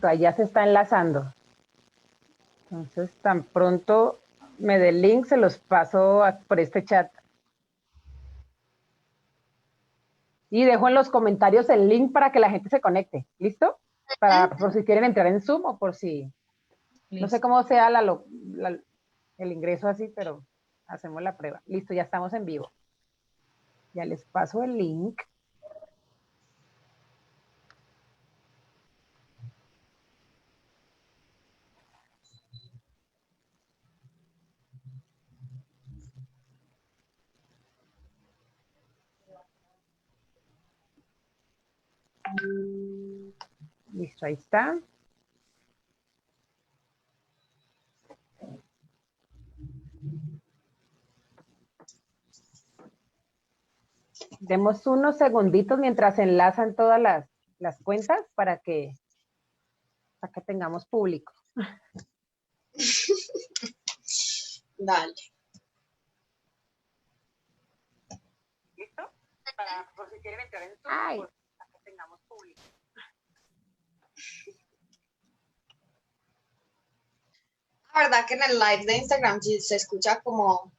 Listo, ahí ya se está enlazando. Entonces, tan pronto me dé el link, se los paso por este chat. Y dejo en los comentarios el link para que la gente se conecte. ¿Listo? Por si quieren entrar en Zoom o por si... No sé cómo sea el ingreso así, pero hacemos la prueba. Listo, ya estamos en vivo. Ya les paso el link. Listo, ahí está. Demos unos segunditos mientras se enlazan todas las cuentas para que tengamos público. Dale. ¿Listo? Por si quieren entrar en Zoom, para que tengamos público. La verdad que en el live de Instagram sí se escucha como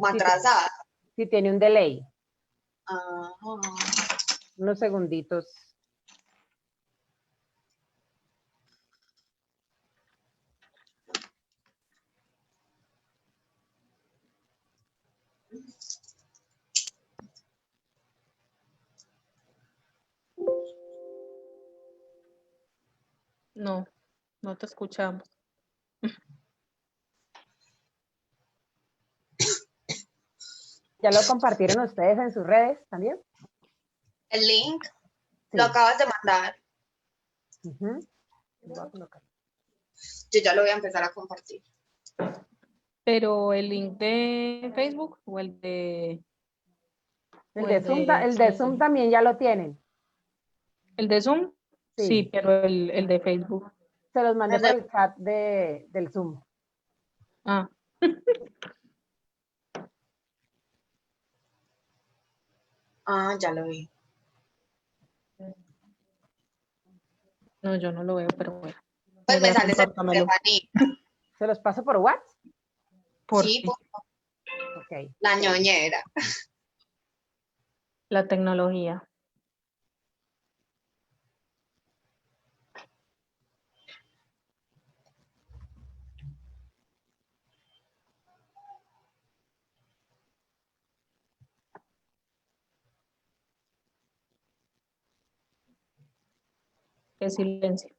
atrasada. Sí, tiene un delay. Ajá. Unos segunditos. No, no te escuchamos. ¿Ya lo compartieron ustedes en sus redes también? El link Sí. lo acabas de mandar. Voy a colocar. Yo ya lo voy a empezar a compartir. Pero el link de Facebook o el de... El de Zoom también ya lo tienen. ¿El de Zoom? Sí. Sí, pero el de Facebook. Se los mandé por el chat del Zoom. Ah. Ah, ya lo vi. No, yo no lo veo, pero bueno. Pues me sale Stephanie. ¿Se los paso por WhatsApp? Sí, Ok. La ñoñera. La tecnología. Qué silencio.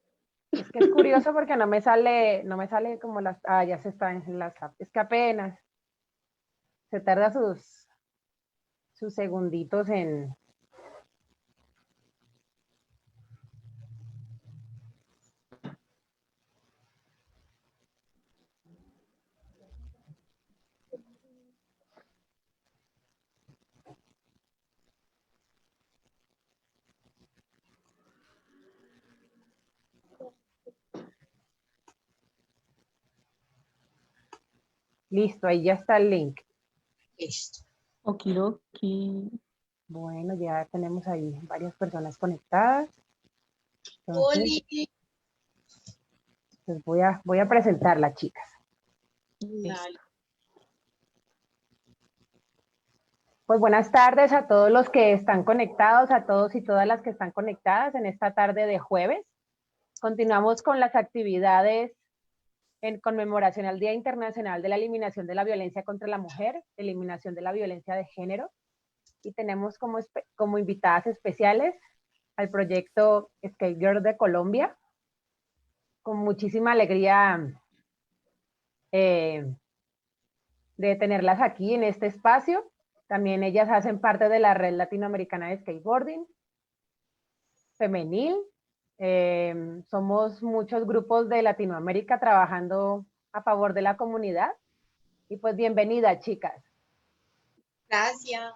Es que es curioso porque no me sale como las... Ah, ya se está en las... Es que apenas se tarda sus segunditos en... Listo, ahí ya está el link. Listo. Okidoki. Bueno, ya tenemos ahí varias personas conectadas. Entonces, pues voy a presentarla, chicas. Dale. Pues buenas tardes a todos los que están conectados, a todos y todas las que están conectadas en esta tarde de jueves. Continuamos con las actividades en conmemoración al Día Internacional de la Eliminación de la Violencia contra la Mujer, eliminación de la violencia de género. Y tenemos como invitadas especiales al proyecto Skate Girl de Colombia. Con muchísima alegría de tenerlas aquí en este espacio. También ellas hacen parte de la Red Latinoamericana de Skateboarding Femenil. Somos muchos grupos de Latinoamérica trabajando a favor de la comunidad. Y pues bienvenidas, chicas. Gracias.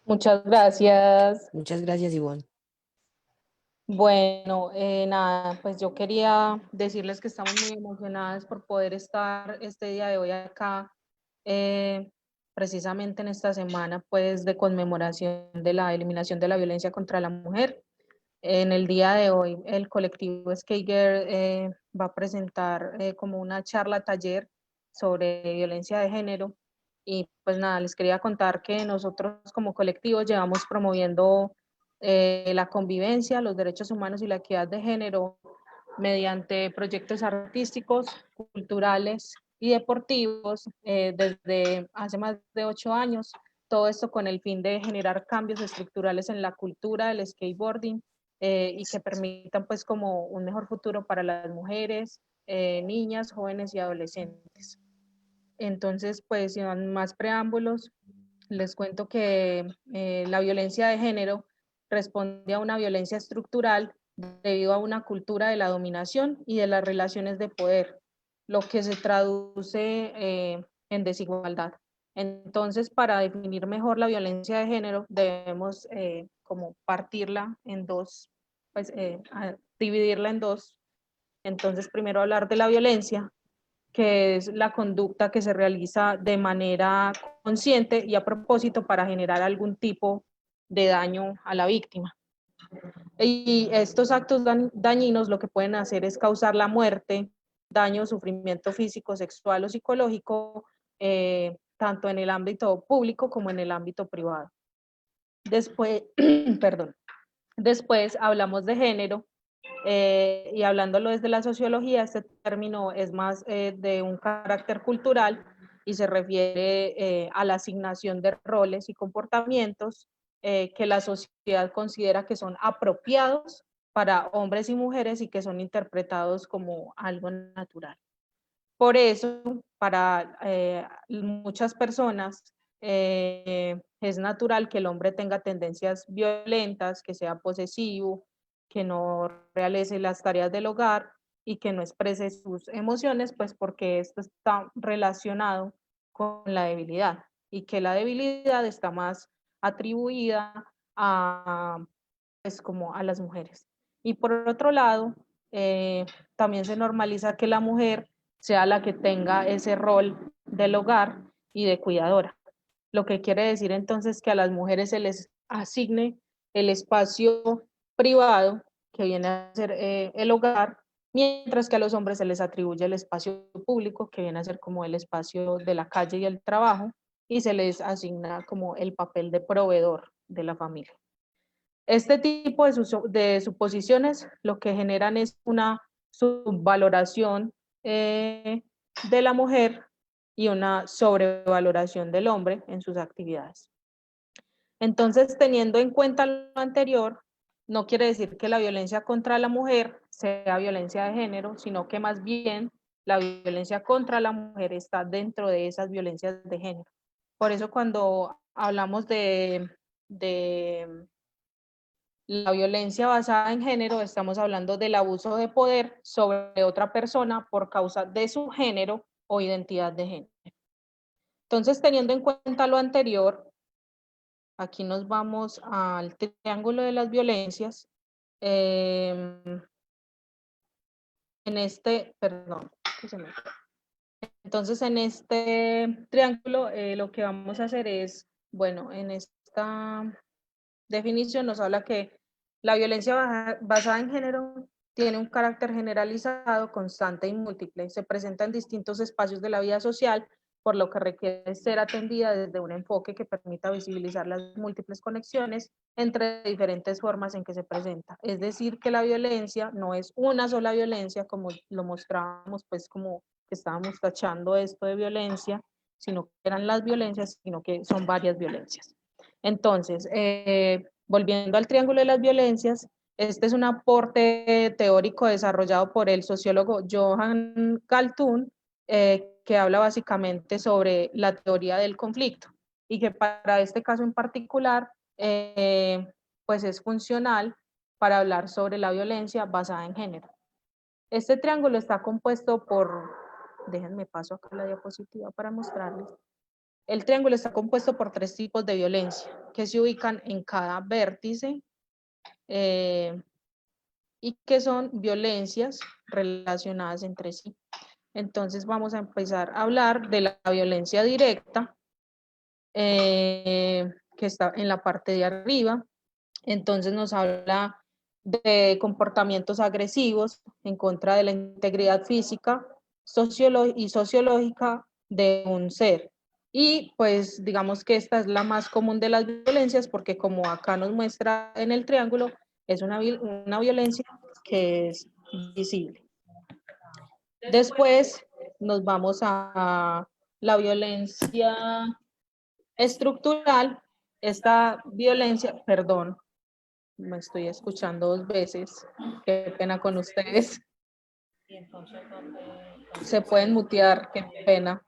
Muchas gracias. Muchas gracias, Ivonne. Bueno, nada, pues yo quería decirles que estamos muy emocionadas por poder estar este día de hoy acá, precisamente en esta semana pues de conmemoración de la eliminación de la violencia contra la mujer. En el día de hoy, el colectivo Skager va a presentar como una charla taller sobre violencia de género. Y pues nada, les quería contar que nosotros como colectivo llevamos promoviendo la convivencia, los derechos humanos y la equidad de género mediante proyectos artísticos, culturales y deportivos desde hace más de 8 años. Todo esto con el fin de generar cambios estructurales en la cultura del skateboarding y que permitan pues como un mejor futuro para las mujeres, niñas, jóvenes y adolescentes. Entonces, pues sin más preámbulos, les cuento que la violencia de género responde a una violencia estructural debido a una cultura de la dominación y de las relaciones de poder, lo que se traduce en desigualdad. Entonces, para definir mejor la violencia de género, debemos como partirla en dos, pues dividirla en dos. Entonces, primero hablar de la violencia, que es la conducta que se realiza de manera consciente y a propósito para generar algún tipo de daño a la víctima. Y estos actos dañinos lo que pueden hacer es causar la muerte, daño, sufrimiento físico, sexual o psicológico, tanto en el ámbito público como en el ámbito privado. Después, perdón, después hablamos de género, y hablándolo desde la sociología, este término es más de un carácter cultural y se refiere a la asignación de roles y comportamientos que la sociedad considera que son apropiados para hombres y mujeres y que son interpretados como algo natural. Por eso, para muchas personas es natural que el hombre tenga tendencias violentas, que sea posesivo, que no realice las tareas del hogar y que no exprese sus emociones, pues porque esto está relacionado con la debilidad y que la debilidad está más atribuida a, pues, como a las mujeres. Y por otro lado, también se normaliza que la mujer sea la que tenga ese rol del hogar y de cuidadora. Lo que quiere decir entonces que a las mujeres se les asigne el espacio privado, que viene a ser el hogar, mientras que a los hombres se les atribuye el espacio público, que viene a ser como el espacio de la calle y el trabajo, y se les asigna como el papel de proveedor de la familia. Este tipo de suposiciones lo que generan es una subvaloración de la mujer y una sobrevaloración del hombre en sus actividades. Entonces, teniendo en cuenta lo anterior, no quiere decir que la violencia contra la mujer sea violencia de género, sino que más bien la violencia contra la mujer está dentro de esas violencias de género. Por eso cuando hablamos de la violencia basada en género, estamos hablando del abuso de poder sobre otra persona por causa de su género o identidad de género. Entonces, teniendo en cuenta lo anterior, aquí nos vamos al triángulo de las violencias. En este, perdón, entonces en este triángulo lo que vamos a hacer es, bueno, en esta definición nos habla que la violencia basada en género tiene un carácter generalizado, constante y múltiple. Se presenta en distintos espacios de la vida social, por lo que requiere ser atendida desde un enfoque que permita visibilizar las múltiples conexiones entre diferentes formas en que se presenta. Es decir, que la violencia no es una sola violencia, como lo mostrábamos, pues como que estábamos tachando esto de violencia, sino que eran las violencias, sino que son varias violencias. Entonces, volviendo al triángulo de las violencias, este es un aporte teórico desarrollado por el sociólogo Johan Galtung, que habla básicamente sobre la teoría del conflicto y que para este caso en particular, pues es funcional para hablar sobre la violencia basada en género. Este triángulo está compuesto por, déjenme paso acá la diapositiva para mostrarles. El triángulo está compuesto por 3 tipos de violencia que se ubican en cada vértice y que son violencias relacionadas entre sí. Entonces vamos a empezar a hablar de la violencia directa, que está en la parte de arriba. Entonces nos habla de comportamientos agresivos en contra de la integridad física y sociológica de un ser. Y pues digamos que esta es la más común de las violencias porque como acá nos muestra en el triángulo, es una violencia que es visible. Después nos vamos a la violencia estructural. Esta violencia, perdón, me estoy escuchando 2 veces, qué pena con ustedes. Se pueden mutear, qué pena,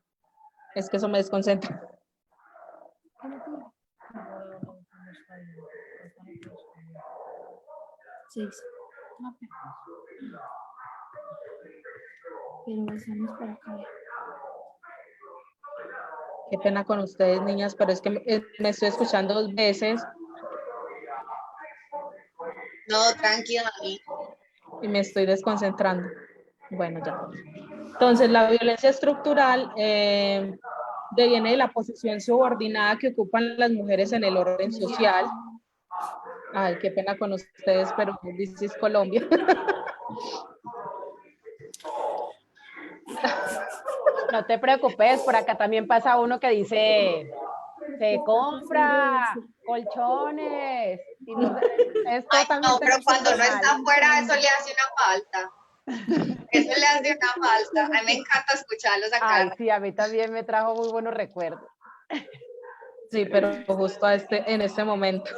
es que eso me desconcentra. Seis. Pero estamos por acá. Qué pena con ustedes, niñas, pero es que me estoy escuchando 2 veces No, tranquila, Dani. y me estoy desconcentrando. Bueno, ya. Entonces, la violencia estructural deviene de la posición subordinada que ocupan las mujeres en el orden social. Ay, qué pena con ustedes, pero this is Colombia. No te preocupes, por acá también pasa uno que dice, se compra colchones. Y no, es Ay, no, totalmente pero cuando no normal. está afuera, eso le hace una falta. Eso le hace una falta. A mí me encanta escucharlos Ay, acá. sí, a mí también me trajo muy buenos recuerdos. Sí, pero justo en este momento.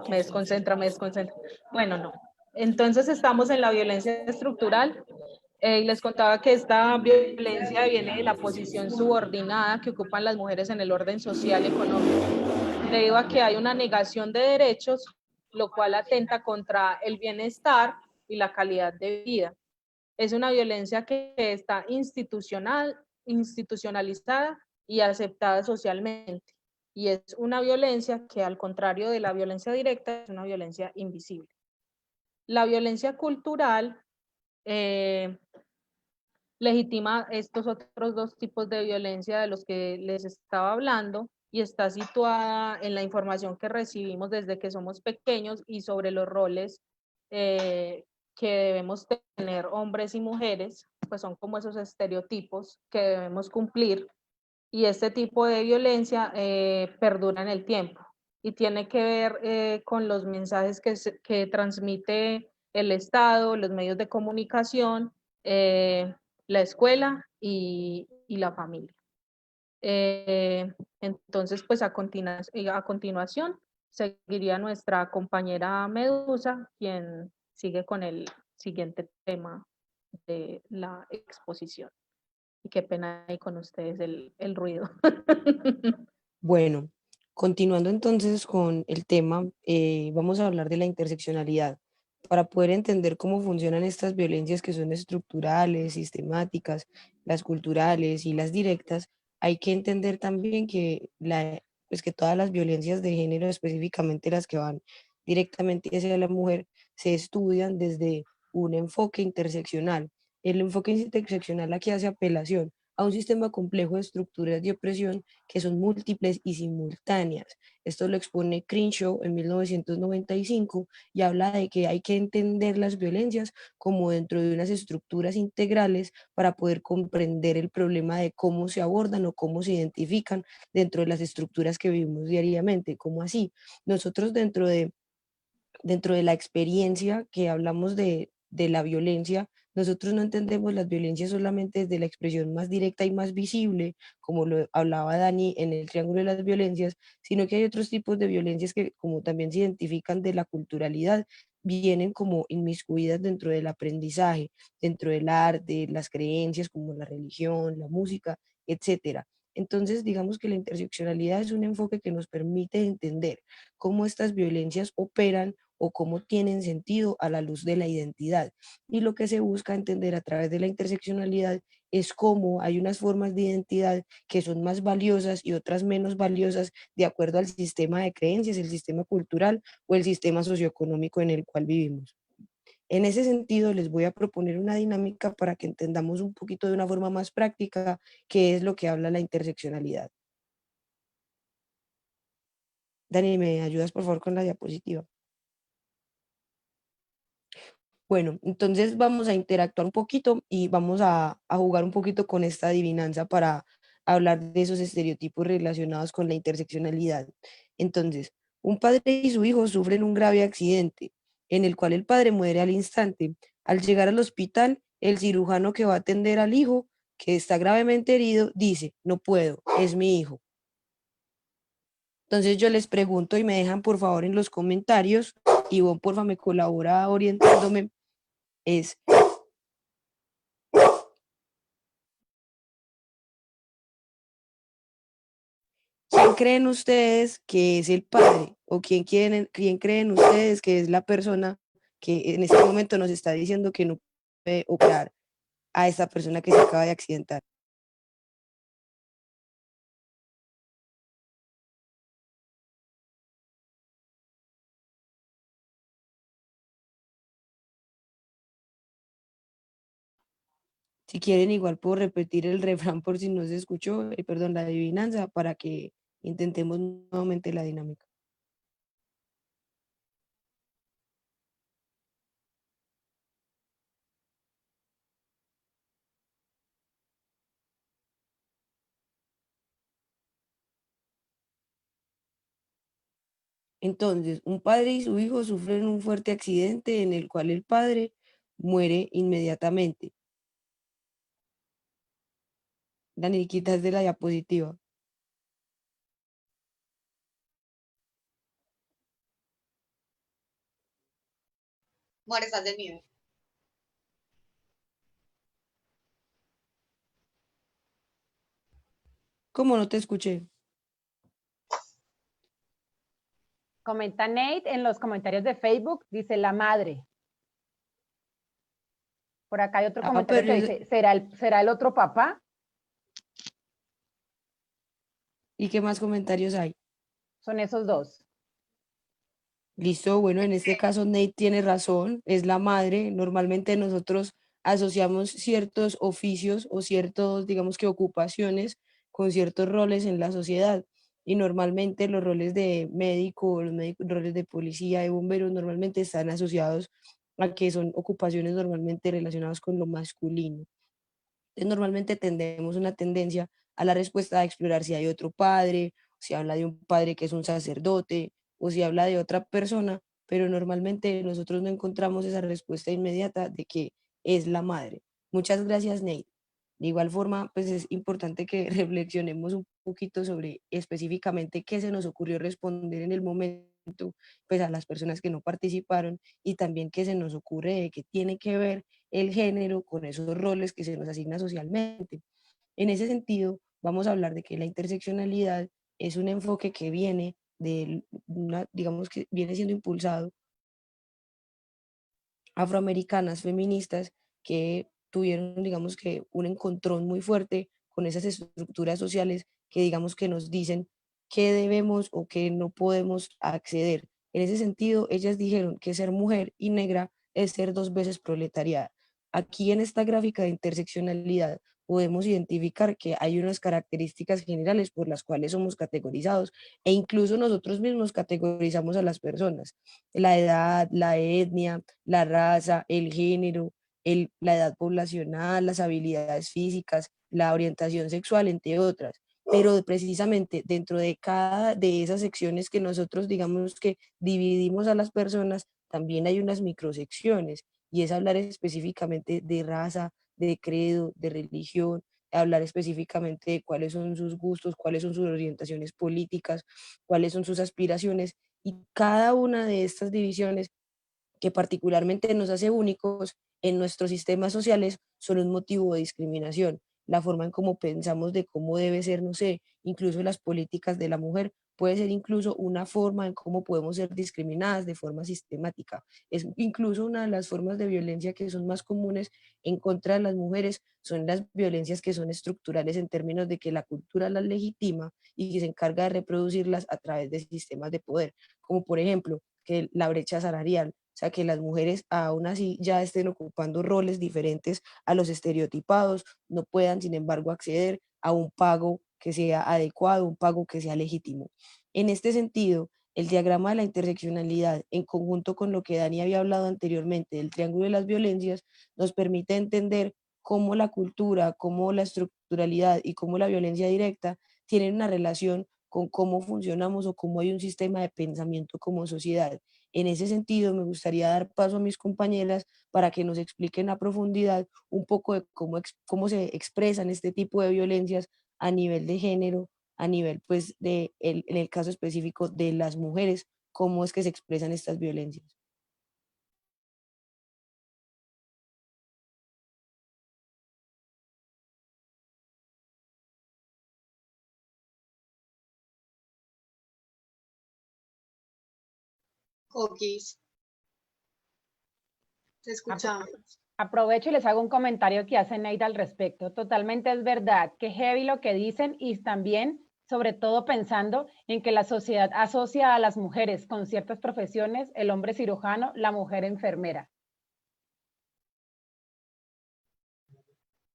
Me desconcentra, me desconcentra. Bueno, no. Entonces estamos en la violencia estructural. Les contaba que esta violencia viene de la posición subordinada que ocupan las mujeres en el orden social y económico, debido a que hay una negación de derechos, lo cual atenta contra el bienestar y la calidad de vida. Es una violencia que está institucionalizada y aceptada socialmente. Y es una violencia que, al contrario de la violencia directa, es una violencia invisible. La violencia cultural legitima estos otros 2 tipos de violencia de los que les estaba hablando y está situada en la información que recibimos desde que somos pequeños y sobre los roles que debemos tener hombres y mujeres, pues son como esos estereotipos que debemos cumplir, y este tipo de violencia perdura en el tiempo y tiene que ver con los mensajes que transmite el Estado, los medios de comunicación, la escuela y la familia. Entonces, pues a continuación seguiría nuestra compañera Medusa, quien sigue con el siguiente tema de la exposición. Y qué pena ahí con ustedes el ruido. Bueno, continuando entonces con el tema, vamos a hablar de la interseccionalidad. Para poder entender cómo funcionan estas violencias que son estructurales, sistemáticas, las culturales y las directas, hay que entender también que, pues que todas las violencias de género, específicamente las que van directamente hacia la mujer, se estudian desde un enfoque interseccional. El enfoque interseccional aquí hace apelación a un sistema complejo de estructuras de opresión que son múltiples y simultáneas. Esto lo expone Crenshaw en 1995 y habla de que hay que entender las violencias como dentro de unas estructuras integrales para poder comprender el problema de cómo se abordan o cómo se identifican dentro de las estructuras que vivimos diariamente. ¿Cómo así? Nosotros dentro de la experiencia que hablamos de la violencia, nosotros no entendemos las violencias solamente desde la expresión más directa y más visible, como lo hablaba Dani en el triángulo de las violencias, sino que hay otros tipos de violencias que, como también se identifican de la culturalidad, vienen como inmiscuidas dentro del aprendizaje, dentro del arte, las creencias como la religión, la música, etcétera. Entonces, digamos que la interseccionalidad es un enfoque que nos permite entender cómo estas violencias operan o cómo tienen sentido a la luz de la identidad. Y lo que se busca entender a través de la interseccionalidad es cómo hay unas formas de identidad que son más valiosas y otras menos valiosas de acuerdo al sistema de creencias, el sistema cultural o el sistema socioeconómico en el cual vivimos. En ese sentido, les voy a proponer una dinámica para que entendamos un poquito de una forma más práctica qué es lo que habla la interseccionalidad. Dani, ¿me ayudas por favor con la diapositiva? Bueno, entonces vamos a interactuar un poquito y vamos a jugar un poquito con esta adivinanza para hablar de esos estereotipos relacionados con la interseccionalidad. Entonces, un padre y su hijo sufren un grave accidente en el cual el padre muere al instante. Al llegar al hospital, el cirujano que va a atender al hijo, que está gravemente herido, dice, no puedo, es mi hijo. Entonces yo les pregunto y me dejan por favor en los comentarios, y vos porfa me colabora orientándome, es ¿quién creen ustedes que es el padre? ¿O quién creen ustedes que es la persona que en este momento nos está diciendo que no puede operar a esta persona que se acaba de accidentar? Si quieren, igual puedo repetir el refrán por si no se escuchó, perdón, la adivinanza, para que intentemos nuevamente la dinámica. Entonces, un padre y su hijo sufren un fuerte accidente en el cual el padre muere inmediatamente. Dani, quitas de la diapositiva. More, estás de mute. ¿Cómo no te escuché? Comenta Nate en los comentarios de Facebook, dice la madre. Por acá hay otro comentario Pero que dice, ¿será el otro papá? ¿y qué más comentarios hay? Son esos dos. Listo, bueno, en este caso Nate tiene razón, es la madre. Normalmente nosotros asociamos ciertos oficios o ciertos, digamos que ocupaciones con ciertos roles en la sociedad. Y normalmente los roles de médico, roles de policía, de bomberos, normalmente están asociados a que son ocupaciones normalmente relacionadas con lo masculino. Entonces, normalmente tendemos una tendencia a la respuesta a explorar si hay otro padre, si habla de un padre que es un sacerdote o si habla de otra persona, pero normalmente nosotros no encontramos esa respuesta inmediata de que es la madre. Muchas gracias, Nate. De igual forma, pues es importante que reflexionemos un poquito sobre específicamente qué se nos ocurrió responder en el momento, pues a las personas que no participaron y también qué se nos ocurre de que tiene que ver el género con esos roles que se nos asigna socialmente. En ese sentido, vamos a hablar de que la interseccionalidad es un enfoque que viene de una, digamos que viene siendo impulsado afroamericanas feministas que tuvieron, digamos que, un encontrón muy fuerte con esas estructuras sociales que, digamos, que nos dicen qué debemos o qué no podemos acceder. En ese sentido, ellas dijeron que ser mujer y negra es ser dos veces proletariada. Aquí en esta gráfica de interseccionalidad podemos identificar que hay unas características generales por las cuales somos categorizados e incluso nosotros mismos categorizamos a las personas. La edad, la etnia, la raza, el género, la edad poblacional, las habilidades físicas, la orientación sexual, entre otras. Pero precisamente dentro de cada de esas secciones que nosotros digamos que dividimos a las personas, también hay unas microsecciones y es hablar específicamente de raza, de credo, de religión, hablar específicamente de cuáles son sus gustos, cuáles son sus orientaciones políticas, cuáles son sus aspiraciones y cada una de estas divisiones que particularmente nos hace únicos en nuestros sistemas sociales son un motivo de discriminación. La forma en cómo pensamos de cómo debe ser, no sé, incluso las políticas de la mujer, puede ser incluso una forma en cómo podemos ser discriminadas de forma sistemática. Es incluso una de las formas de violencia que son más comunes en contra de las mujeres, son las violencias que son estructurales en términos de que la cultura las legitima y que se encarga de reproducirlas a través de sistemas de poder, como por ejemplo que la brecha salarial, o sea, que las mujeres aún así ya estén ocupando roles diferentes a los estereotipados, no puedan, sin embargo, acceder a un pago que sea adecuado, un pago que sea legítimo. En este sentido, El diagrama de la interseccionalidad, en conjunto con lo que Dani había hablado anteriormente del triángulo de las violencias, nos permite entender cómo la cultura, cómo la estructuralidad y cómo la violencia directa tienen una relación con cómo funcionamos o cómo hay un sistema de pensamiento como sociedad. En ese sentido, me gustaría dar paso a mis compañeras para que nos expliquen a profundidad un poco de cómo se expresan este tipo de violencias a nivel de género, a nivel, pues, en el caso específico de las mujeres, cómo es que se expresan estas violencias. Cookies, te escuchamos. Aprovecho y les hago un comentario que hace Neida al respecto. Totalmente es verdad, que heavy lo que dicen y también, sobre todo pensando en que la sociedad asocia a las mujeres con ciertas profesiones, el hombre cirujano, la mujer enfermera.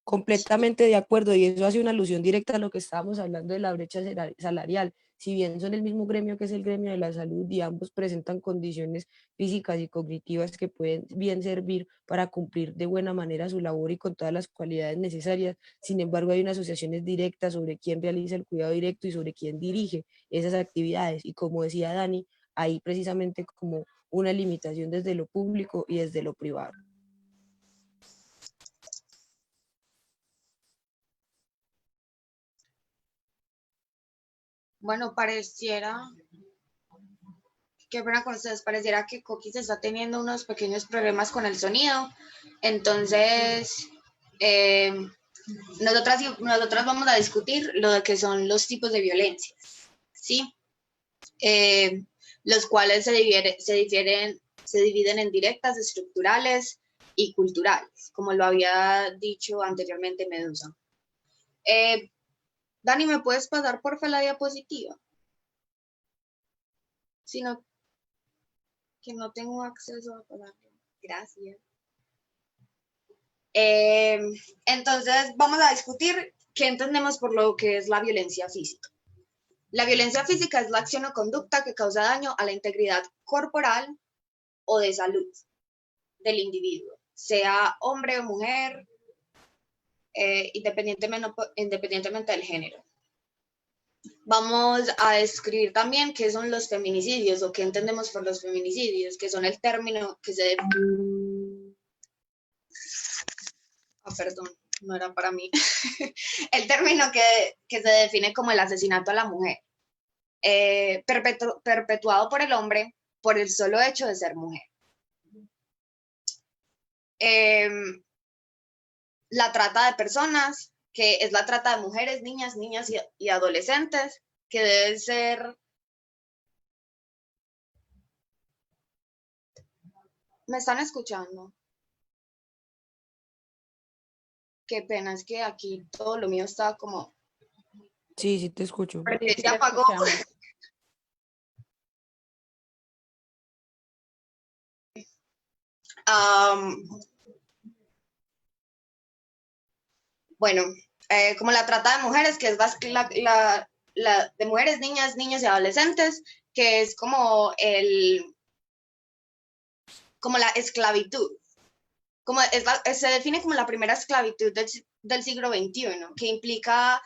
Completamente de acuerdo, y eso hace una alusión directa a lo que estábamos hablando de la brecha salarial. Si bien son el mismo gremio que es el gremio de la salud y ambos presentan condiciones físicas y cognitivas que pueden bien servir para cumplir de buena manera su labor y con todas las cualidades necesarias, sin embargo hay unas asociaciones directas sobre quién realiza el cuidado directo y sobre quién dirige esas actividades, y como decía Dani, hay precisamente como una limitación desde lo público y desde lo privado. Bueno, pareciera, qué pena con ustedes, pareciera que Cookies está teniendo unos pequeños problemas con el sonido. Entonces, eh, nosotras vamos a discutir lo de que son los tipos de violencia, ¿sí? Los cuales se dividen en directas, estructurales y culturales, como lo había dicho anteriormente Medusa. Dani, ¿me puedes pasar porfa la diapositiva? Sino que no tengo acceso a pasarla. Gracias. Entonces, vamos a discutir qué entendemos por lo que es la violencia física. La violencia física es la acción o conducta que causa daño a la integridad corporal o de salud del individuo, sea hombre o mujer, independientemente del género. Vamos a describir también qué son los feminicidios o qué entendemos por los feminicidios, que son el término que se... perdón, no era para mí. El término que se define como el asesinato a la mujer, perpetuado por el hombre por el solo hecho de ser mujer. La trata de personas, que es la trata de mujeres, niñas y adolescentes, que debe ser... ¿Me están escuchando? Qué pena, es que aquí todo lo mío está como... Sí, sí te escucho. Sí, se apagó. Bueno, como la trata de mujeres, que es la de mujeres, niñas, niños y adolescentes, que es como la esclavitud. Se define como la primera esclavitud del siglo XXI, que implica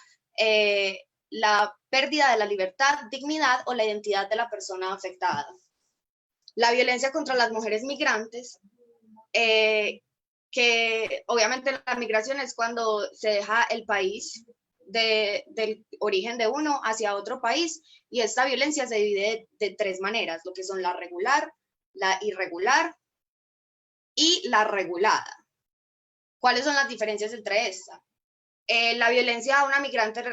la pérdida de la libertad, dignidad o la identidad de la persona afectada. La violencia contra las mujeres migrantes, que obviamente la migración es cuando se deja el país del origen de uno hacia otro país, y esta violencia se divide de tres maneras, lo que son la regular, la irregular y la regulada. ¿Cuáles son las diferencias entre estas? La violencia a una migrante,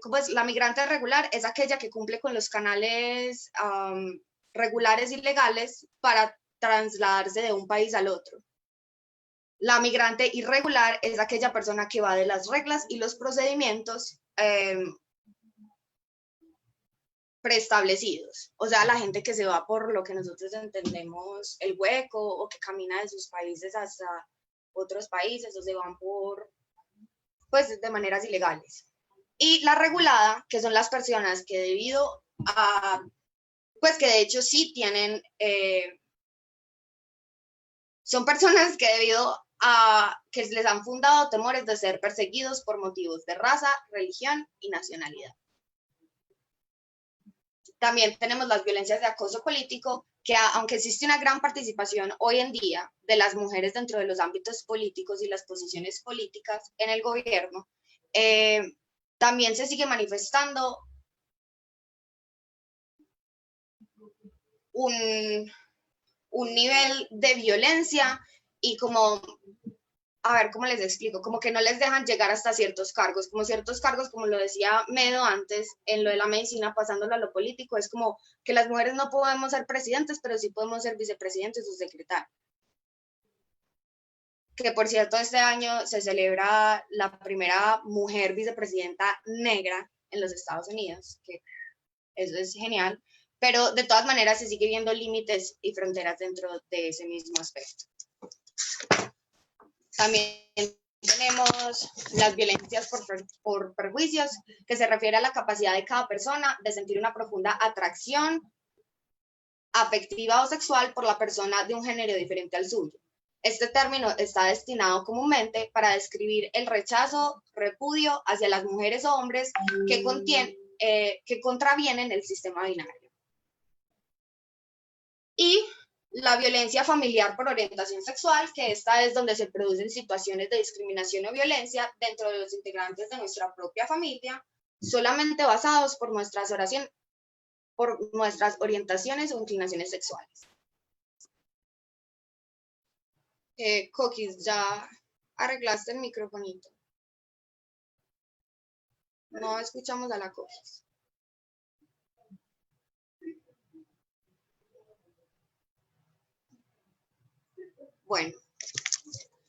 pues la migrante regular es aquella que cumple con los canales regulares y legales para trasladarse de un país al otro. La migrante irregular es aquella persona que va de las reglas y los procedimientos preestablecidos. O sea, la gente que se va por lo que nosotros entendemos el hueco, o que camina de sus países hasta otros países, o se van pues de maneras ilegales. Y la regulada, que son las personas que debido a pues que de hecho sí tienen, son personas que debido a que les han fundado temores de ser perseguidos por motivos de raza, religión y nacionalidad. También tenemos las violencias de acoso político, que aunque existe una gran participación hoy en día de las mujeres dentro de los ámbitos políticos y las posiciones políticas en el gobierno, también se sigue manifestando un nivel de violencia y como, a ver, ¿cómo les explico? Como que no les dejan llegar hasta ciertos cargos, como lo decía Medo antes, en lo de la medicina, pasándolo a lo político, es como que las mujeres no podemos ser presidentes, pero sí podemos ser vicepresidentes o secretarios. Que por cierto, este año se celebra la primera mujer vicepresidenta negra en los Estados Unidos, que eso es genial, pero de todas maneras se sigue viendo límites y fronteras dentro de ese mismo aspecto. También tenemos las violencias por prejuicios, que se refiere a la capacidad de cada persona de sentir una profunda atracción afectiva o sexual por la persona de un género diferente al suyo. Este término está destinado comúnmente para describir el rechazo, repudio hacia las mujeres o hombres que contravienen el sistema binario. Y la violencia familiar por orientación sexual, que esta es donde se producen situaciones de discriminación o violencia dentro de los integrantes de nuestra propia familia, solamente basados por nuestras orientaciones o inclinaciones sexuales. Cookies, ya arreglaste el microfonito. No escuchamos a la Cookies. Bueno,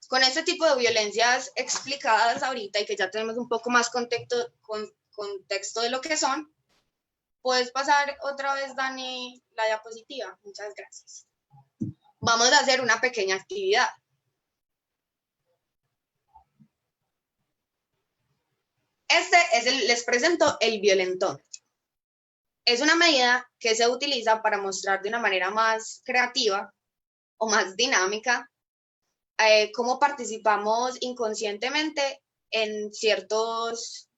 con este tipo de violencias explicadas ahorita y que ya tenemos un poco más contexto de lo que son, puedes pasar otra vez, Dani, la diapositiva. Muchas gracias. Vamos a hacer una pequeña actividad. Les presento el violentómetro. Es una medida que se utiliza para mostrar de una manera más creativa o más dinámica cómo participamos inconscientemente en ciertos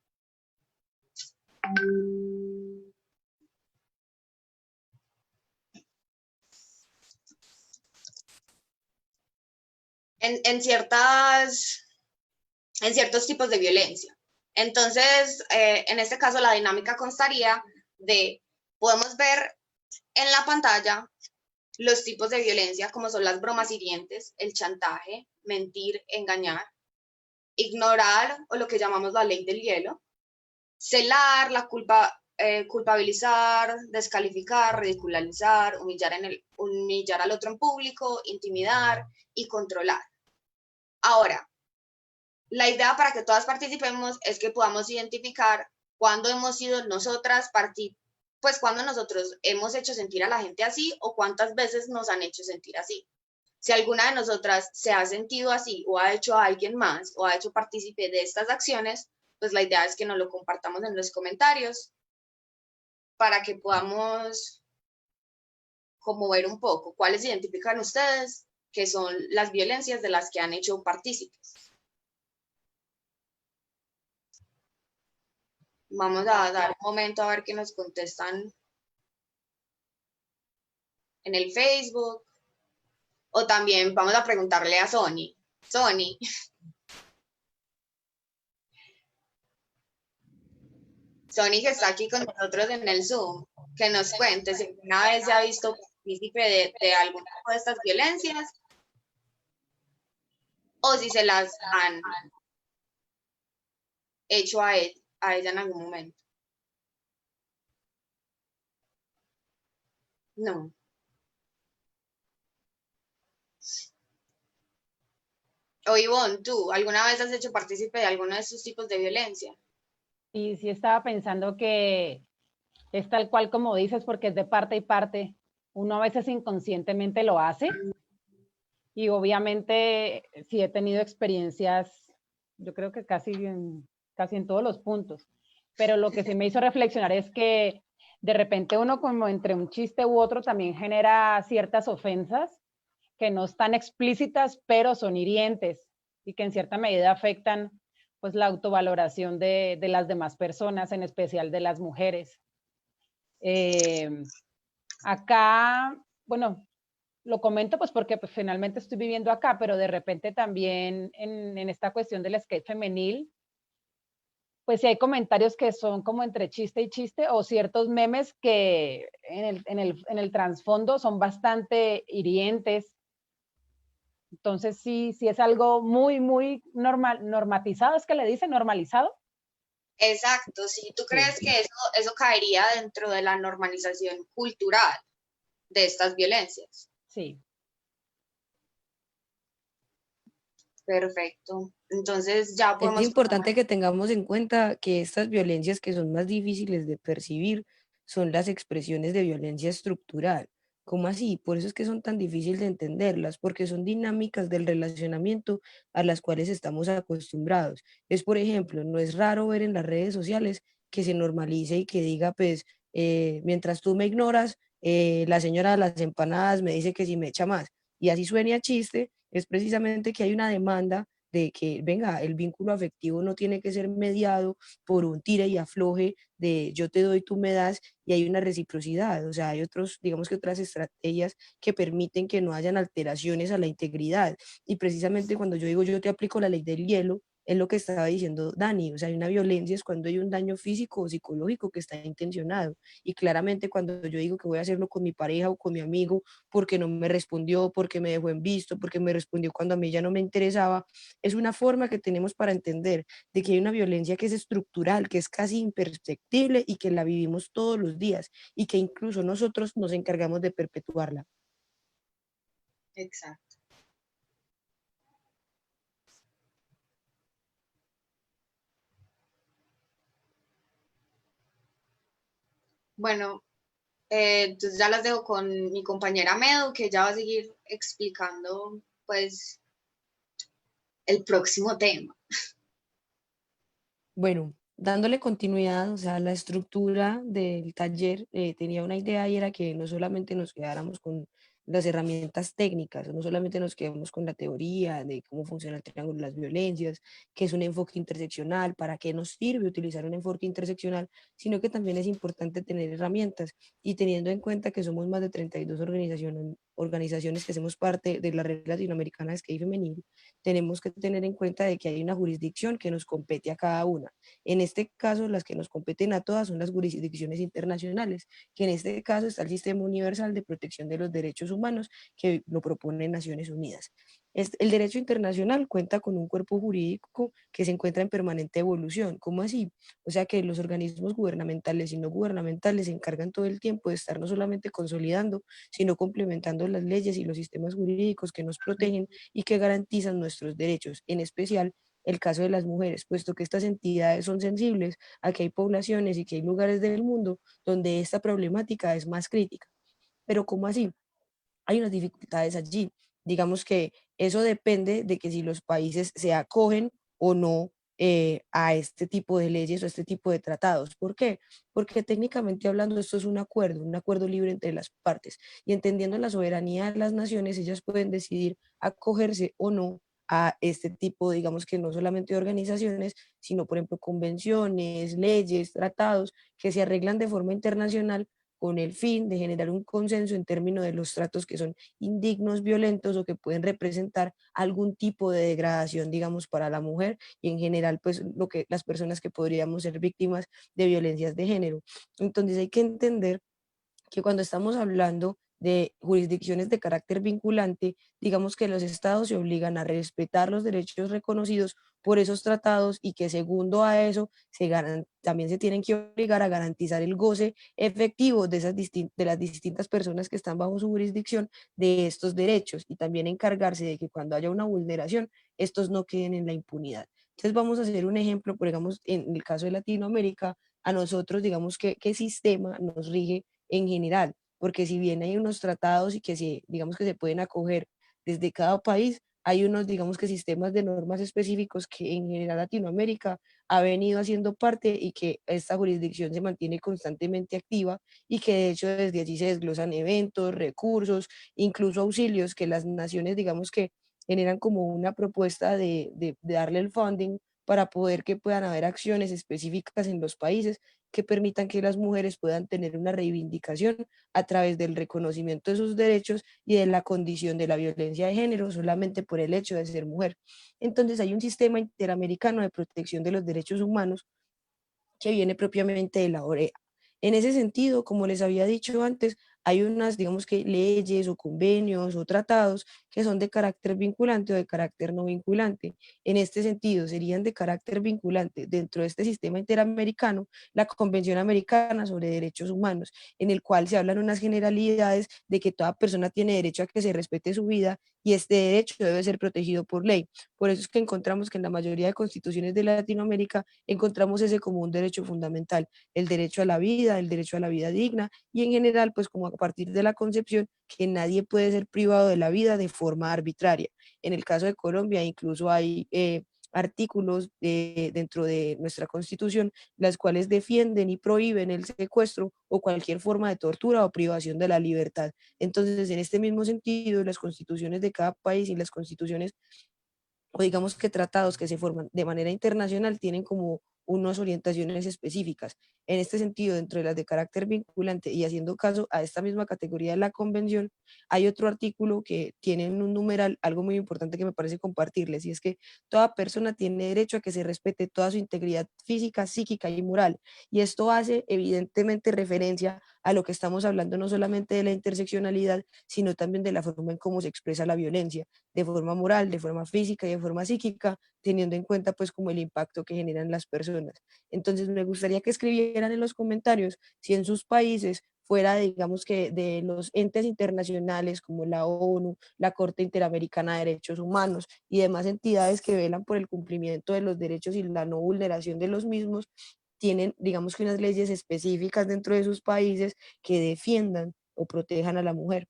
en ciertos tipos de violencia. Entonces, en este caso, la dinámica constaría de, podemos ver en la pantalla los tipos de violencia, como son las bromas hirientes, el chantaje, mentir, engañar, ignorar, o lo que llamamos la ley del hielo, celar, culpabilizar, descalificar, ridicularizar, humillar al otro en público, intimidar y controlar. Ahora, la idea para que todas participemos es que podamos identificar cuándo hemos sido nosotras pues cuando nosotros hemos hecho sentir a la gente así o cuántas veces nos han hecho sentir así. Si alguna de nosotras se ha sentido así o ha hecho a alguien más o ha hecho partícipe de estas acciones, pues la idea es que nos lo compartamos en los comentarios para que podamos como ver un poco cuáles identifican ustedes que son las violencias de las que han hecho partícipes. Vamos a dar un momento a ver qué nos contestan en el Facebook. O también vamos a preguntarle a Sony. Sony. Sony, que está aquí con nosotros en el Zoom, que nos cuente si alguna vez se ha visto partícipe de alguna de estas violencias o si se las han hecho a ella en algún momento. No. O Ivonne, ¿tú alguna vez has hecho partícipe de alguno de estos tipos de violencia? Y sí estaba pensando que es tal cual como dices, porque es de parte y parte. Uno a veces inconscientemente lo hace. Y obviamente sí he tenido experiencias, yo creo que casi en todos los puntos. Pero lo que sí me hizo reflexionar es que de repente uno como entre un chiste u otro también genera ciertas ofensas que no están explícitas, pero son hirientes y que en cierta medida afectan pues la autovaloración de las demás personas, en especial de las mujeres. Acá, bueno, lo comento pues porque pues, finalmente estoy viviendo acá, pero de repente también en esta cuestión del skate femenil, pues si hay comentarios que son como entre chiste y chiste o ciertos memes que en el trasfondo son bastante hirientes. Entonces sí, sí es algo muy, muy normal, normatizado, es que le dicen normalizado. Exacto, si tú Sí, crees que eso caería dentro de la normalización cultural de estas violencias. sí. Perfecto. Entonces ya Es podemos pasar. importante que tengamos en cuenta que estas violencias que son más difíciles de percibir son las expresiones de violencia estructural. ¿Cómo así? Por eso es que son tan difíciles de entenderlas, porque son dinámicas del relacionamiento a las cuales estamos acostumbrados. Es, por ejemplo, no es raro ver en las redes sociales que se normalice y que diga, pues, mientras tú me ignoras, la señora de las empanadas me dice que si me echa más. Y así suene a chiste, es precisamente que hay una demanda de que, venga, el vínculo afectivo no tiene que ser mediado por un tire y afloje de yo te doy, tú me das, y hay una reciprocidad, o sea, hay otros, digamos que otras estrategias que permiten que no hayan alteraciones a la integridad. Y precisamente cuando yo digo yo te aplico la ley del hielo, es lo que estaba diciendo Dani, o sea, hay una violencia es cuando hay un daño físico o psicológico que está intencionado. Y claramente cuando yo digo que voy a hacerlo con mi pareja o con mi amigo porque no me respondió, porque me dejó en visto, porque me respondió cuando a mí ya no me interesaba, es una forma que tenemos para entender de que hay una violencia que es estructural, que es casi imperceptible y que la vivimos todos los días y que incluso nosotros nos encargamos de perpetuarla. Exacto. Bueno, entonces ya las dejo con mi compañera Medo, que ya va a seguir explicando pues el próximo tema. Bueno, dándole continuidad, o sea, la estructura del taller tenía una idea y era que no solamente nos quedáramos con las herramientas técnicas, no solamente nos quedemos con la teoría de cómo funciona el triángulo de las violencias, qué es un enfoque interseccional, para qué nos sirve utilizar un enfoque interseccional, sino que también es importante tener herramientas y teniendo en cuenta que somos más de 32 organizaciones que hacemos parte de la red latinoamericana de skate femenil, tenemos que tener en cuenta de que hay una jurisdicción que nos compete a cada una. En este caso, las que nos competen a todas son las jurisdicciones internacionales, que en este caso está el Sistema Universal de Protección de los Derechos Humanos, que lo propone Naciones Unidas. El derecho internacional cuenta con un cuerpo jurídico que se encuentra en permanente evolución. ¿Cómo así? O sea que los organismos gubernamentales y no gubernamentales se encargan todo el tiempo de estar no solamente consolidando, sino complementando las leyes y los sistemas jurídicos que nos protegen y que garantizan nuestros derechos, en especial el caso de las mujeres, puesto que estas entidades son sensibles a que hay poblaciones y que hay lugares del mundo donde esta problemática es más crítica. Pero ¿cómo así? Hay unas dificultades allí. Digamos que eso depende de que si los países se acogen o no a este tipo de leyes o a este tipo de tratados. ¿Por qué? Porque técnicamente hablando esto es un acuerdo libre entre las partes y entendiendo la soberanía de las naciones, ellas pueden decidir acogerse o no a este tipo, digamos que no solamente de organizaciones, sino por ejemplo convenciones, leyes, tratados que se arreglan de forma internacional con el fin de generar un consenso en términos de los tratos que son indignos, violentos o que pueden representar algún tipo de degradación, digamos, para la mujer y en general, pues, lo que las personas que podríamos ser víctimas de violencias de género. Entonces hay que entender que cuando estamos hablando de jurisdicciones de carácter vinculante, digamos que los estados se obligan a respetar los derechos reconocidos por esos tratados y que segundo a eso también se tienen que obligar a garantizar el goce efectivo de, de las distintas personas que están bajo su jurisdicción de estos derechos y también encargarse de que cuando haya una vulneración, estos no queden en la impunidad. Entonces vamos a hacer un ejemplo, por digamos, en el caso de Latinoamérica, a nosotros, digamos, qué sistema nos rige en general, porque si bien hay unos tratados y que se, digamos que se pueden acoger desde cada país, hay unos, digamos que sistemas de normas específicos que en general Latinoamérica ha venido haciendo parte y que esta jurisdicción se mantiene constantemente activa y que de hecho desde allí se desglosan eventos, recursos, incluso auxilios que las naciones, digamos que generan como una propuesta de darle el funding para poder que puedan haber acciones específicas en los países que permitan que las mujeres puedan tener una reivindicación a través del reconocimiento de sus derechos y de la condición de la violencia de género solamente por el hecho de ser mujer. Entonces hay un sistema interamericano de protección de los derechos humanos que viene propiamente de la OEA. En ese sentido, como les había dicho antes, hay unas, digamos que leyes o convenios o tratados que son de carácter vinculante o de carácter no vinculante. En este sentido, serían de carácter vinculante dentro de este sistema interamericano la Convención Americana sobre Derechos Humanos, en el cual se hablan unas generalidades de que toda persona tiene derecho a que se respete su vida y este derecho debe ser protegido por ley. Por eso es que encontramos que en la mayoría de constituciones de Latinoamérica encontramos ese como un derecho fundamental, el derecho a la vida, el derecho a la vida digna y en general, pues como a partir de la concepción que nadie puede ser privado de la vida de forma arbitraria. En el caso de Colombia incluso hay artículos dentro de nuestra constitución, las cuales defienden y prohíben el secuestro o cualquier forma de tortura o privación de la libertad. Entonces, en este mismo sentido, las constituciones de cada país y las constituciones o digamos que tratados que se forman de manera internacional tienen como unas orientaciones específicas. En este sentido, dentro de las de carácter vinculante y haciendo caso a esta misma categoría de la convención, hay otro artículo que tiene un numeral, algo muy importante que me parece compartirles, y es que toda persona tiene derecho a que se respete toda su integridad física, psíquica y moral. Y esto hace evidentemente referencia a lo que estamos hablando no solamente de la interseccionalidad, sino también de la forma en cómo se expresa la violencia de forma moral, de forma física y de forma psíquica, teniendo en cuenta pues como el impacto que generan las personas. Entonces me gustaría que escribieran en los comentarios si en sus países fuera, digamos que de los entes internacionales como la ONU, la Corte Interamericana de Derechos Humanos y demás entidades que velan por el cumplimiento de los derechos y la no vulneración de los mismos, tienen, digamos que unas leyes específicas dentro de sus países que defiendan o protejan a la mujer.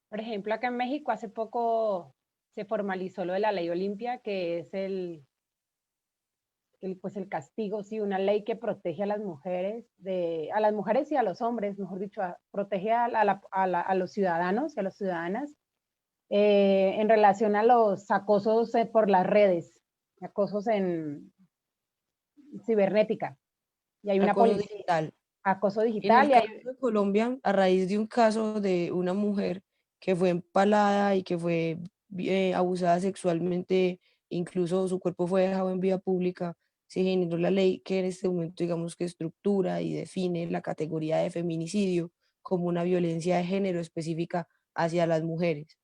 Por ejemplo, acá en México hace poco se formalizó lo de la ley Olimpia, que es pues el castigo, sí, una ley que protege a las mujeres, a las mujeres y a los hombres, mejor dicho, protege a los ciudadanos y a las ciudadanas en relación a los acosos por las redes, acosos en cibernética. Y hay una Acoso policía, digital. acoso En digital el y caso hay, de Colombia, a raíz de un caso de una mujer que fue empalada y que fue abusada sexualmente, incluso su cuerpo fue dejado en vía pública, se generó la ley que en este momento digamos que estructura y define la categoría de feminicidio como una violencia de género específica hacia las mujeres.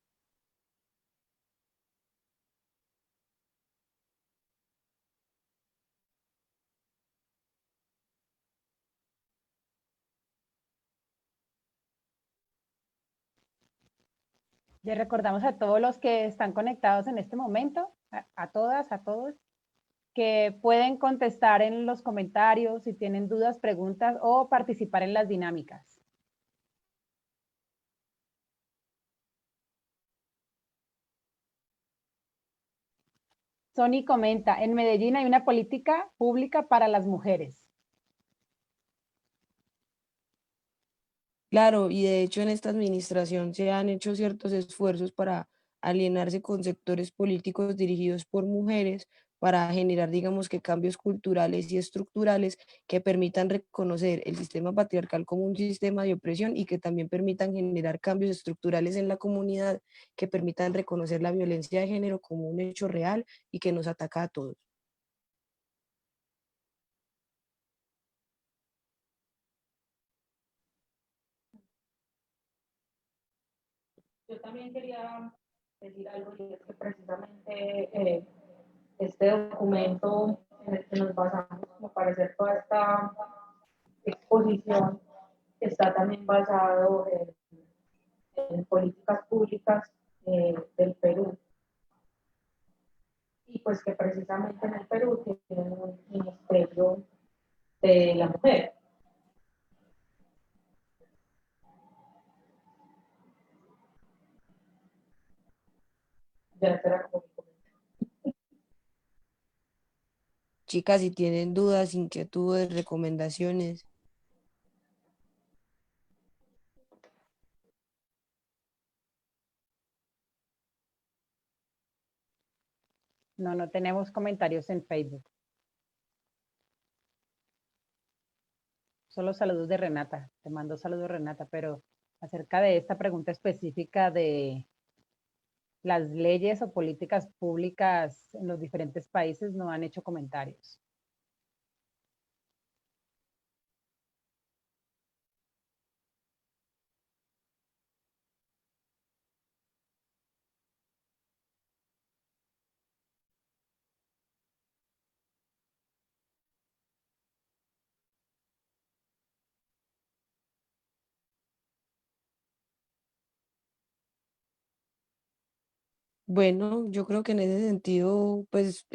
les recordamos a todos los que están conectados en este momento, a todas, a todos, que pueden contestar en los comentarios si tienen dudas, preguntas o participar en las dinámicas. Sony comenta, en Medellín hay una política pública para las mujeres. Claro, y de hecho en esta administración se han hecho ciertos esfuerzos para alienarse con sectores políticos dirigidos por mujeres para generar, digamos que cambios culturales y estructurales que permitan reconocer el sistema patriarcal como un sistema de opresión y que también permitan generar cambios estructurales en la comunidad que permitan reconocer la violencia de género como un hecho real y que nos ataca a todos. Yo también quería decir algo, y es que precisamente este documento en el que nos basamos me parece toda esta exposición está también basado en políticas públicas del Perú. Y pues que precisamente en el Perú tienen un ministerio de la mujer. Ya será como Chicas, si tienen dudas, inquietudes, recomendaciones. No, no tenemos comentarios en Facebook. Solo saludos de Renata. Te mando saludos, Renata, pero acerca de esta pregunta específica de las leyes o políticas públicas en los diferentes países no han hecho comentarios. Bueno, yo creo que en ese sentido, pues,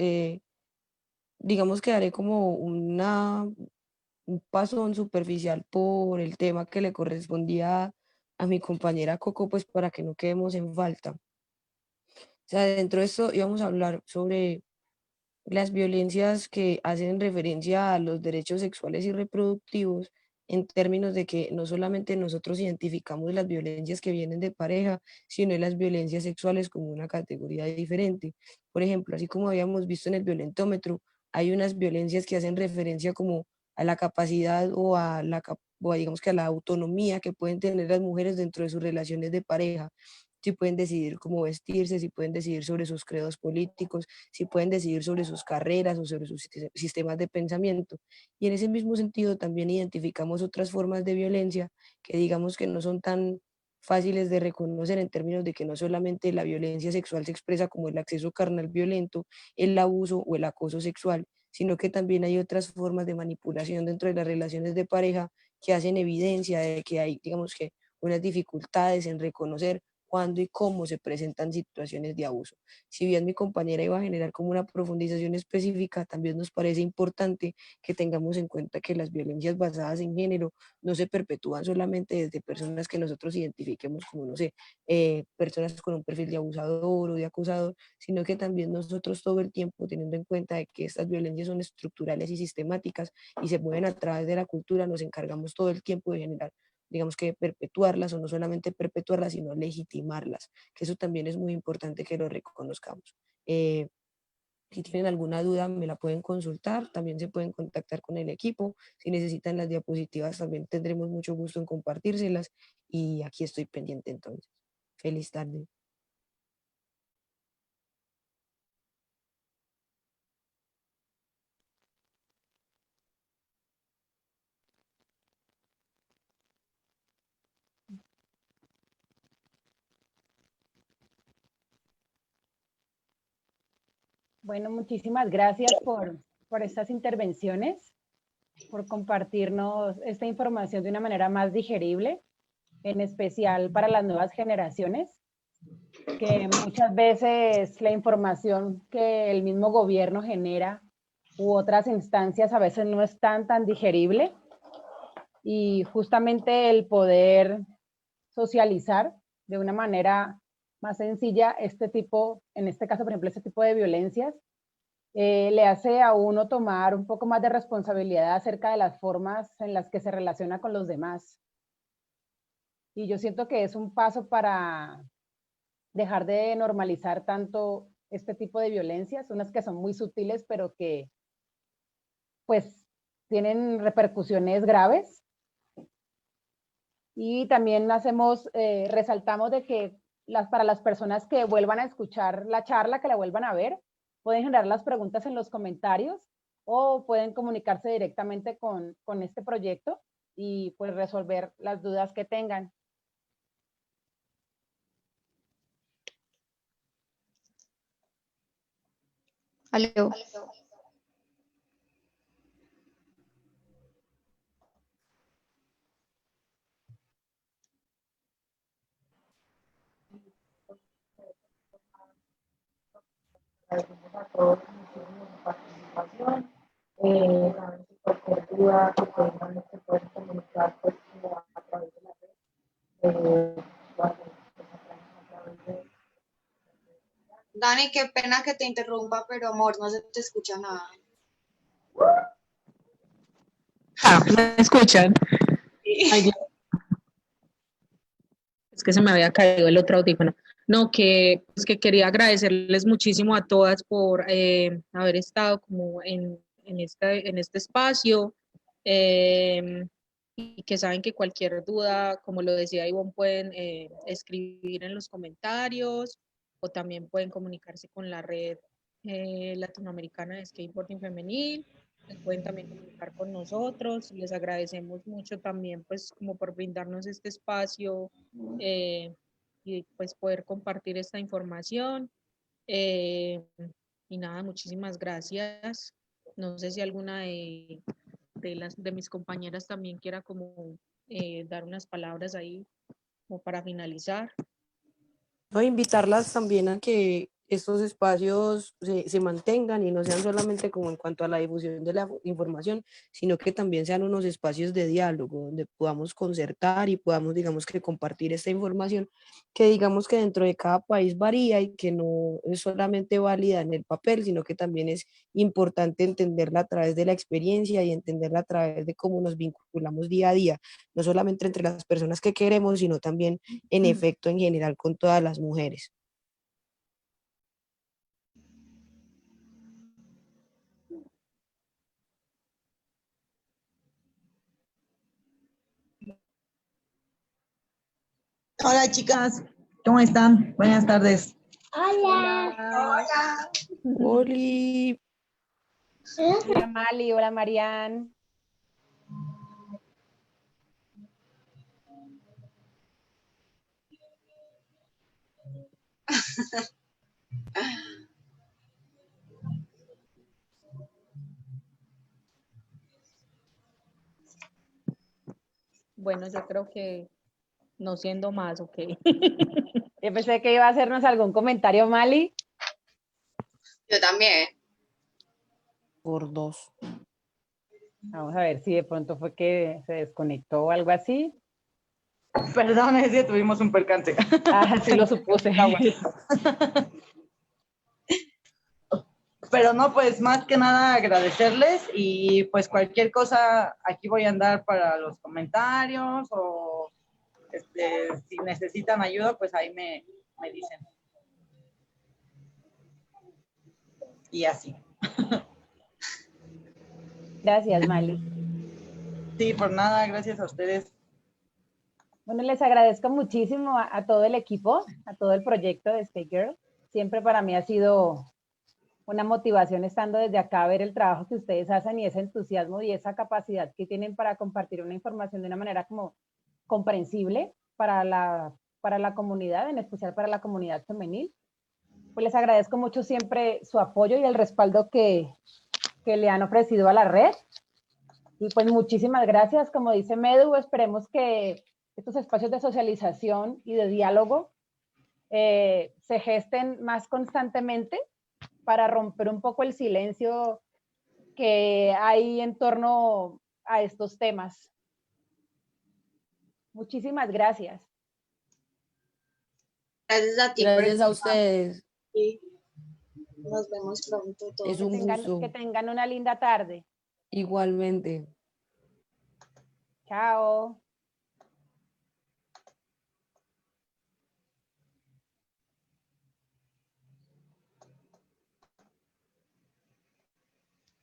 digamos que haré como un pasón superficial por el tema que le correspondía a mi compañera Coco, pues para que no quedemos en falta. O sea, dentro de esto íbamos a hablar sobre las violencias que hacen referencia a los derechos sexuales y reproductivos en términos de que no solamente nosotros identificamos las violencias que vienen de pareja, sino las violencias sexuales como una categoría diferente. Por ejemplo, así como habíamos visto en el violentómetro, hay unas violencias que hacen referencia como a la capacidad o o digamos que a la autonomía que pueden tener las mujeres dentro de sus relaciones de pareja, si pueden decidir cómo vestirse, si pueden decidir sobre sus credos políticos, si pueden decidir sobre sus carreras o sobre sus sistemas de pensamiento. Y en ese mismo sentido también identificamos otras formas de violencia que digamos que no son tan fáciles de reconocer en términos de que no solamente la violencia sexual se expresa como el acceso carnal violento, el abuso o el acoso sexual, sino que también hay otras formas de manipulación dentro de las relaciones de pareja que hacen evidencia de que hay, digamos que, unas dificultades en reconocer cuándo y cómo se presentan situaciones de abuso. Si bien mi compañera iba a generar como una profundización específica, también nos parece importante que tengamos en cuenta que las violencias basadas en género no se perpetúan solamente desde personas que nosotros identifiquemos como, no sé, personas con un perfil de abusador o de acosador, sino que también nosotros todo el tiempo, teniendo en cuenta de que estas violencias son estructurales y sistemáticas y se mueven a través de la cultura, nos encargamos todo el tiempo de generar, digamos que perpetuarlas, o no solamente perpetuarlas, sino legitimarlas, que eso también es muy importante que lo reconozcamos. Si tienen alguna duda, me la pueden consultar, también se pueden contactar con el equipo, si necesitan las diapositivas también tendremos mucho gusto en compartírselas y aquí estoy pendiente entonces. Feliz tarde. Bueno, muchísimas gracias por estas intervenciones, por compartirnos esta información de una manera más digerible, en especial para las nuevas generaciones, que muchas veces la información que el mismo gobierno genera u otras instancias a veces no es tan digerible, y justamente el poder socializar de una manera más sencilla este tipo, en este caso, por ejemplo, este tipo de violencias, le hace a uno tomar un poco más de responsabilidad acerca de las formas en las que se relaciona con los demás. Y yo siento que es un paso para dejar de normalizar tanto este tipo de violencias, unas que son muy sutiles, pero que pues tienen repercusiones graves. Y también resaltamos de que para las personas que vuelvan a escuchar la charla, que la vuelvan a ver, pueden generar las preguntas en los comentarios o pueden comunicarse directamente con este proyecto y pues resolver las dudas que tengan. Aló. agradecemos a todos muchísimo su participación. Saben que cualquier duda que tengan se pueden comunicar pues, a través de la red. Bueno, pues, a través de Dani, qué pena que te interrumpa, pero amor, no se te escucha nada. ¿me escuchan? Ay, Dios. Es que se me había caído el otro audífono. No, pues que quería agradecerles muchísimo a todas por haber estado como en este espacio y que saben que cualquier duda, como lo decía Ivonne, pueden escribir en los comentarios o también pueden comunicarse con la red latinoamericana de skateboarding femenil. Se pueden también comunicar con nosotros. Les agradecemos mucho también, pues, como por brindarnos este espacio y pues poder compartir esta información. Eh, y nada, muchísimas gracias. No sé si alguna de mis compañeras también quiera como dar unas palabras ahí como para finalizar. No, invitarlas también a que estos espacios se mantengan y no sean solamente como en cuanto a la difusión de la información, sino que también sean unos espacios de diálogo donde podamos concertar y podamos, digamos, que compartir esta información que digamos que dentro de cada país varía y que no es solamente válida en el papel, sino que también es importante entenderla a través de la experiencia y entenderla a través de cómo nos vinculamos día a día, no solamente entre las personas que queremos, sino también en efecto en general con todas las mujeres. Hola chicas, ¿cómo están? Buenas tardes. Hola. Oli, Hola Mali, hola Marian. Bueno, yo creo que no siendo más, ok. Yo pensé que iba a hacernos algún comentario, Mali. Yo también. por dos. Vamos a ver si de pronto fue que se desconectó o algo así. Perdón, es que tuvimos un percance. Ah, sí lo supuse. Pero no, pues más que nada agradecerles y pues cualquier cosa aquí voy a andar para los comentarios o si necesitan ayuda, pues ahí me dicen. Y así. Gracias, Mali. Sí, por nada, gracias a ustedes. Bueno, les agradezco muchísimo a todo el equipo, a todo el proyecto de Skate Girl. Siempre para mí ha sido una motivación estando desde acá a ver el trabajo que ustedes hacen y ese entusiasmo y esa capacidad que tienen para compartir una información de una manera como comprensible para la comunidad, en especial para la comunidad femenil. Pues les agradezco mucho siempre su apoyo y el respaldo que le han ofrecido a la red. Y pues muchísimas gracias. Como dice Medu, esperemos que estos espacios de socialización y de diálogo se gesten más constantemente para romper un poco el silencio que hay en torno a estos temas. Muchísimas gracias. Gracias a ti. Gracias a ustedes. Nos vemos pronto todos. Es un gusto. Que tengan una linda tarde. Igualmente. Chao.